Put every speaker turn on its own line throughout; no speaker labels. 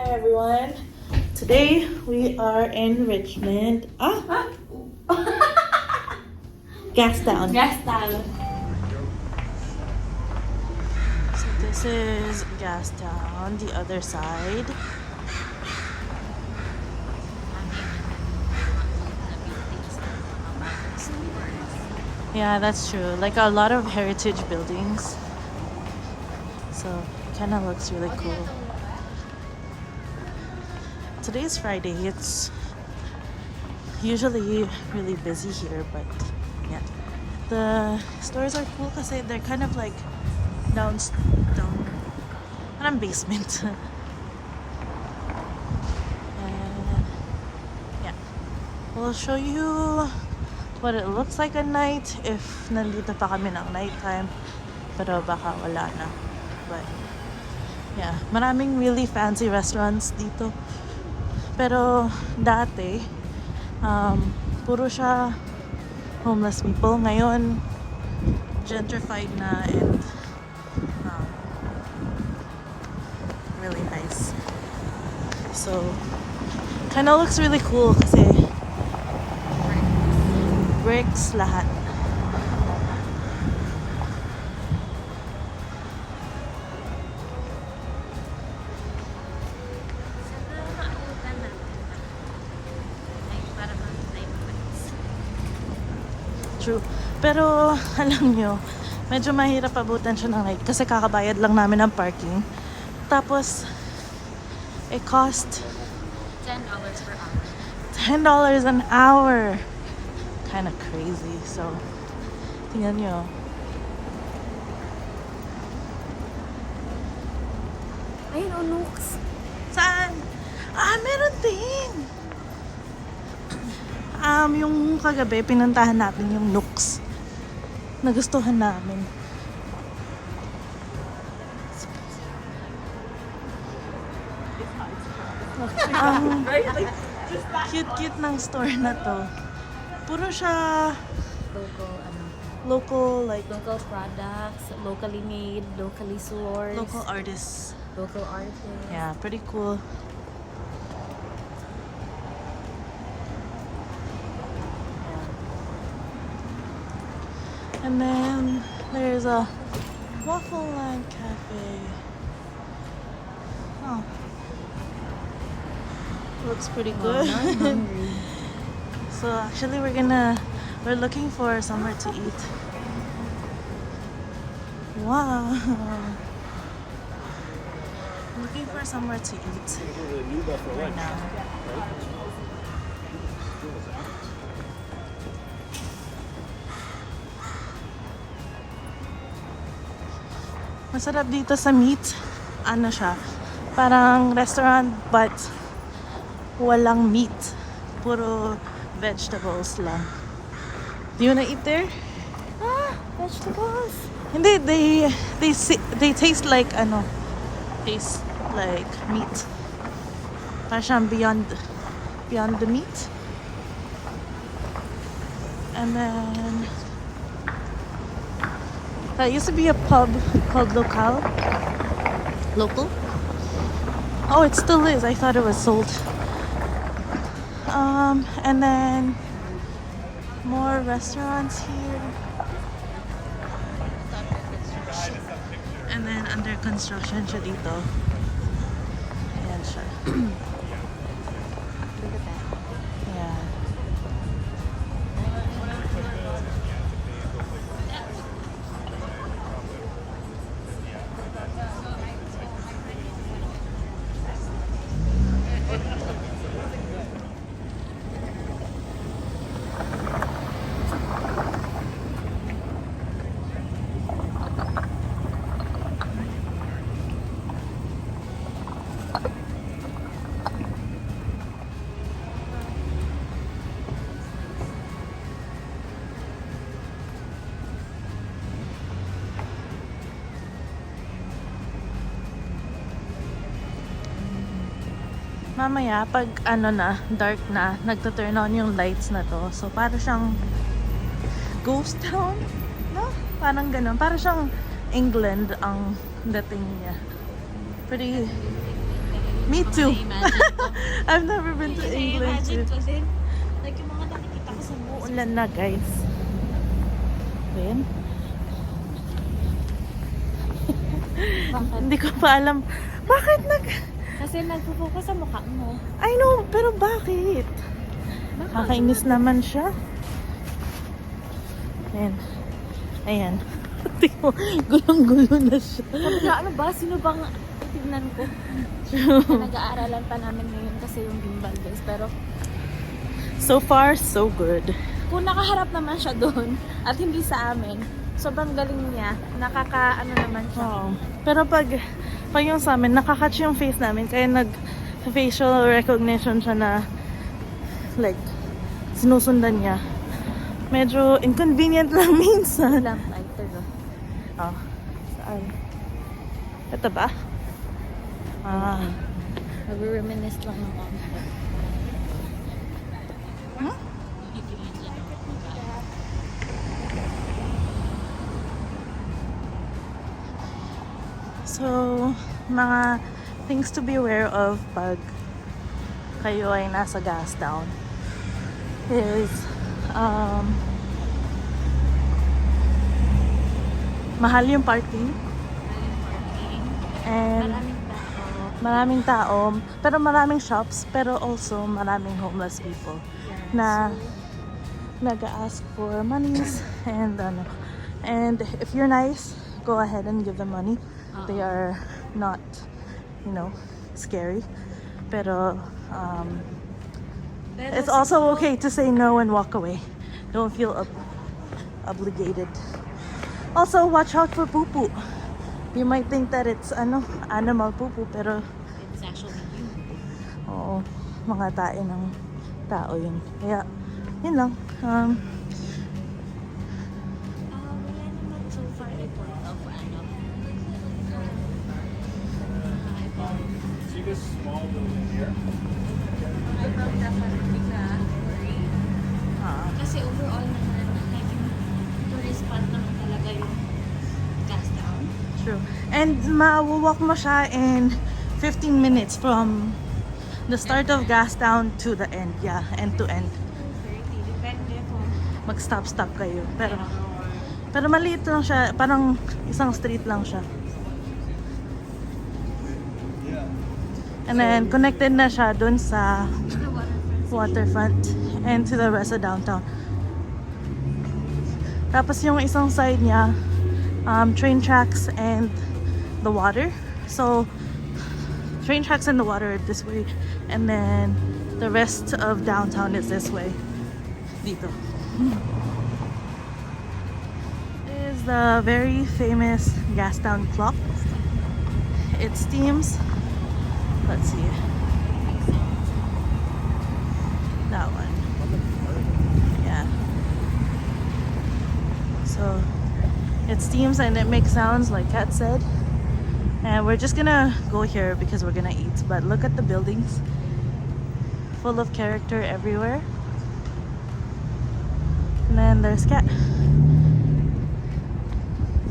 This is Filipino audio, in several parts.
everyone. Today we are in Richmond. Gastown.
Gastown.
So this is Gastown, the other side. Yeah, that's true. Like a lot of heritage buildings. So it kind of looks really cool. Today's Friday. It's usually really busy here, but yeah. The stores are cool because they're kind of like down basement. And yeah. We'll show you what it looks like at night if nandito pa kami ng nighttime. Pero baka wala na. But yeah, maraming really fancy restaurants dito. Pero dati, puro siya homeless people. Ngayon, gentrified na and really nice. So, kind of looks really cool kasi bricks lahat. True. Pero alam nyo, medyo mahirap abutan siya ng night kasi kakabayad lang namin ng parking. Tapos, it cost
$10 per hour.
$10 an hour. Kind of crazy. So, tingnan nyo.
Ayun, Unux.
Saan? Meron din! Yung kagabi, pinuntahan natin yung Nooks. Nagustuhan namin. Cute-cute ng store na to. Puro siya local
Products, locally made, locally sourced.
local artists.
Local artists.
Yeah, pretty cool. And then there's a waffle line cafe. Oh, looks pretty good.
I'm hungry.
So actually we're looking for somewhere to eat. Wow. Looking for somewhere to eat right now. Masarap dito sa meat. Ano siya? Parang restaurant but walang meat. Puro vegetables lang. Do you wanna eat there?
Vegetables.
Hindi, they taste like taste like meat. Parang siyang beyond the meat. And then that used to be a pub called Local? Oh, it still is. I thought it was sold. And then more restaurants here. And then under construction siya dito. Ayan siya.
Look at that.
Yeah. Mamaya, pag dark na, nagta-turn on yung lights na to. So, para siyang ghost town, no? Parang ganun. Para siyang England ang dating niya. Pretty Me too.
Na-imagine ko.
I've never been to England
Na-imagine
too.
ko din. Like yung mga nakikita ko sa movies.
Ulan na guys. Ayan.
Bakit?
Hindi ko pa alam. Bakit
Kasi nagpo-focus sa mukha mo.
I know, pero bakit? Kakainis naman siya. Ayan. Ayan. Tingnan mo, gulong-gulo na siya.
Sabi nga, ano ba? Sino bang tignan ko? Na nag-aaralan pa namin ngayon kasi yung gimbal guys. Pero
So far, so good.
kung nakaharap naman siya doon at hindi sa amin, sobrang galing niya. Nakaka-ano naman siya.
Oo. Pero pag yung sa amin, nakakatch yung face namin. Kaya facial recognition siya na like, sinusundan niya. Medyo inconvenient lang minsan.
Lamplighter.
Oh, saan? Ito ba? Ah.
Mag-reminisce lang ng konti.
Hmm? So, mga things to be aware of pag kayo ay nasa Gastown is mahal yung parking and maraming tao, pero maraming shops, pero also maraming homeless people na nag-ask for monies and if you're nice, go ahead and give them money. They are not, scary, pero it's also okay to say no and walk away. Don't feel obligated. Also, watch out for poo-poo. You might think that it's animal poo-poo, pero
It's actually you.
oo, mga tae ng tao yun. Kaya, yun lang.
Wala naman so far report of
See this small building here?
about definitely worry. Kasi overall naman, like yung tourist spot naman talaga yung Gastown.
True. And ma-walk mo siya in 15 minutes from the start of Gastown to the end. Yeah, end to end.
30, depende kung
Mag-stop kayo. Pero maliit lang siya. Parang isang street lang siya. And then, connected na siya dun sa waterfront and to the rest of downtown. Tapos yung isang side niya, train tracks and the water. So, train tracks and the water are this way. And then, the rest of downtown is this way. Dito. This is the very famous Gastown clock. It steams. Let's see. That one. Yeah. So it steams and it makes sounds like Kat said. And we're just gonna go here because we're gonna eat. But look at the buildings. Full of character everywhere. And then there's Kat.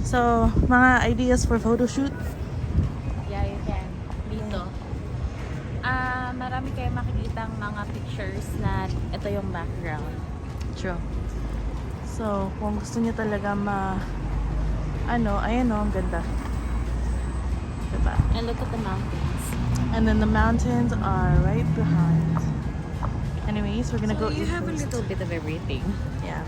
So, mga ideas for photo shoot?
yeah, you can. Dito. Marami kayo makikitang mga pictures na ito yung background.
True. So, kung gusto niyo talaga ayan ang ganda. Diba?
And look at the mountains.
And then the mountains are right behind. Anyways, we're gonna go eat
a
first.
little bit of everything.
Yeah.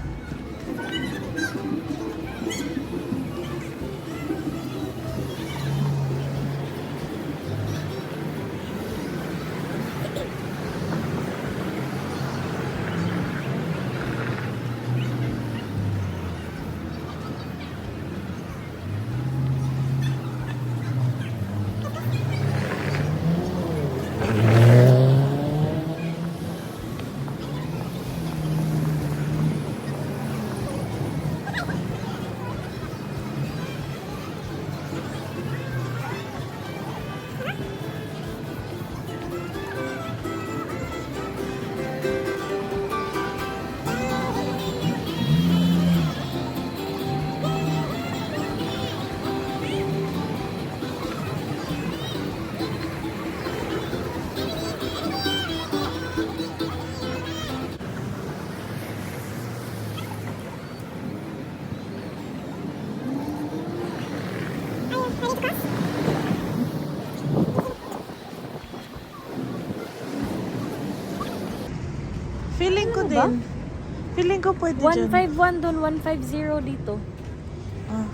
ba?
din. Feeling ko pwede dyan.
151 doon, 150 dito.
Ah.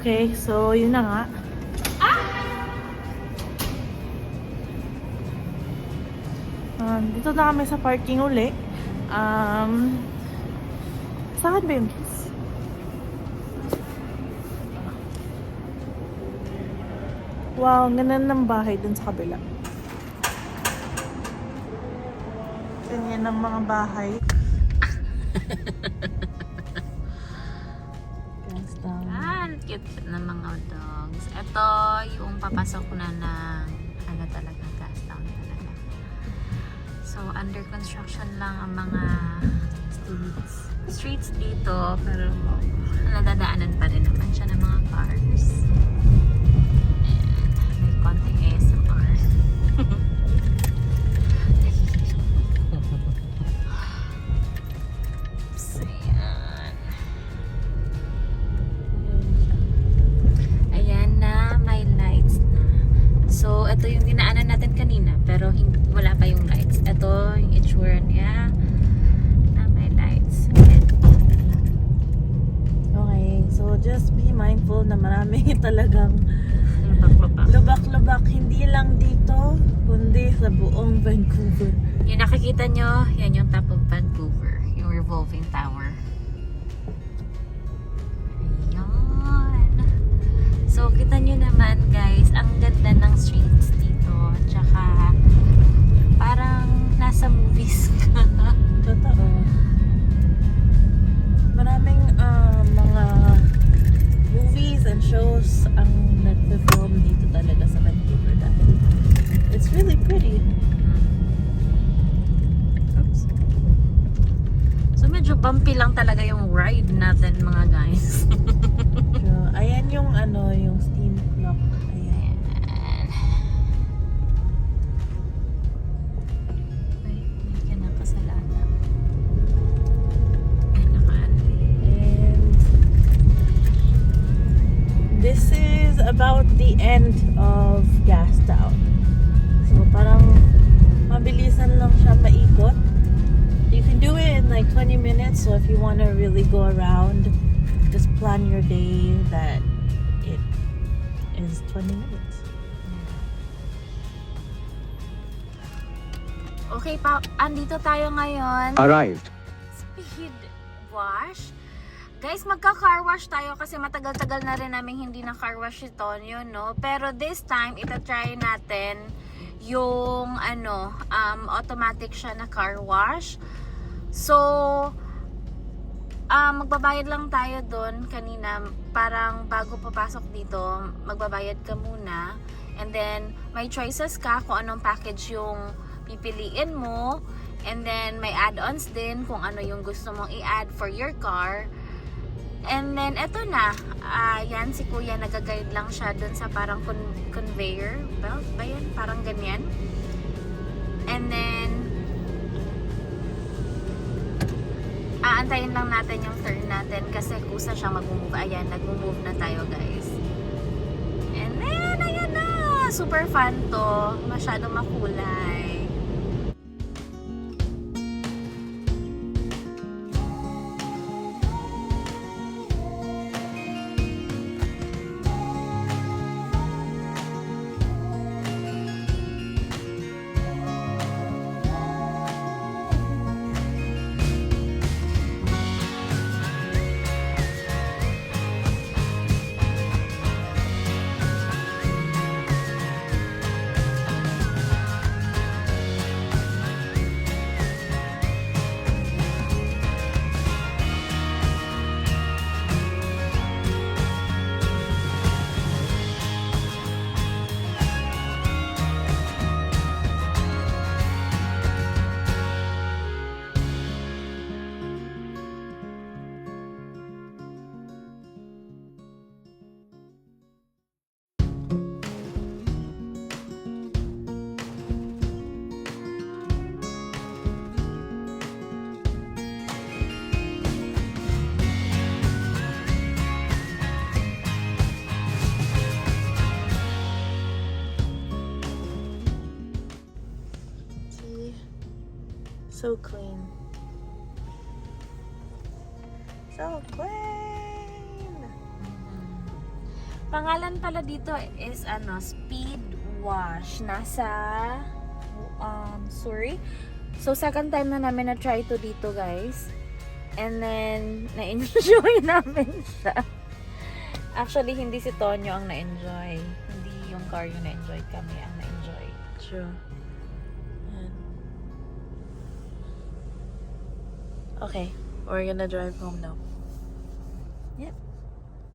Okay, so yun na nga. Dito na kami sa parking uli. Saan ba yung keys? Wow, ang ganda ng bahay dun sa kabila. Ganyan ang mga bahay. Gastown.
Cute na mga dogs. Ito yung papasok na ng ano talaga, Gastown talaga. So, under construction lang ang mga streets dito, pero nadadaanan pa rin naman siya ng mga cars. And may konting ASMR. So, ayan. Ayan na, may lights na. So, ito yung dinaanan natin kanina, pero wala pa yung lights. Ito yung itsura niya na may lights.
Okay, so just be mindful na marami talagang
Lubak-lubak.
lubak-lubak. Hindi lang dito, kundi sa buong Vancouver.
Yung nakikita nyo, yan yung top of Vancouver. Yung revolving tower. Ayan. So, kita nyo naman guys, ang ganda ng streets dito. Tsaka, parang nasa movies ka.
Totoo. Maraming mga movies and shows ang nagpe-film dito talaga sa Vancouver dahil it's really pretty. Oops.
So, medyo bumpy lang talaga yung ride natin mga guys.
So, ayan yung yung steam clock. Ayan.
Wait, may ka na pasalala. Ay, nakaano eh.
And this is about the end of Gastown. So parang mabilisan lang siya maikot. You can do it in like 20 minutes. So if you want to really go around, just plan your day that it is 20 minutes.
Okay, andito tayo ngayon.
Arrived.
Speed wash. Guys, magka-car wash tayo kasi matagal-tagal na rin namin hindi na car wash ito, yun, no? Pero this time, ita-try natin yung automatic siya na car wash. So, magbabayad lang tayo doon kanina. Parang bago papasok dito, magbabayad ka muna. And then, may choices ka kung anong package yung pipiliin mo. And then, may add-ons din kung ano yung gusto mong i-add for your car. And then, eto na. Yan, si Kuya, nag-guide lang siya dun sa parang conveyor belt ba yan? Parang ganyan. And then, aantayin lang natin yung turn natin kasi kusa siya mag-move. Ayan, nag-move na tayo, guys. And then, ayan na. Super fun to. Masyado makulay.
So clean. So clean!
Pangalan pala dito is speed wash. Nasa Surrey. So second time na namin na try to dito, guys. And then na-enjoy namin siya. Actually, hindi si Tonyo ang na-enjoy. Hindi yung car yung na-enjoy, kami ang na-enjoy.
True. Yan. Okay, we're gonna drive home now.
Yep.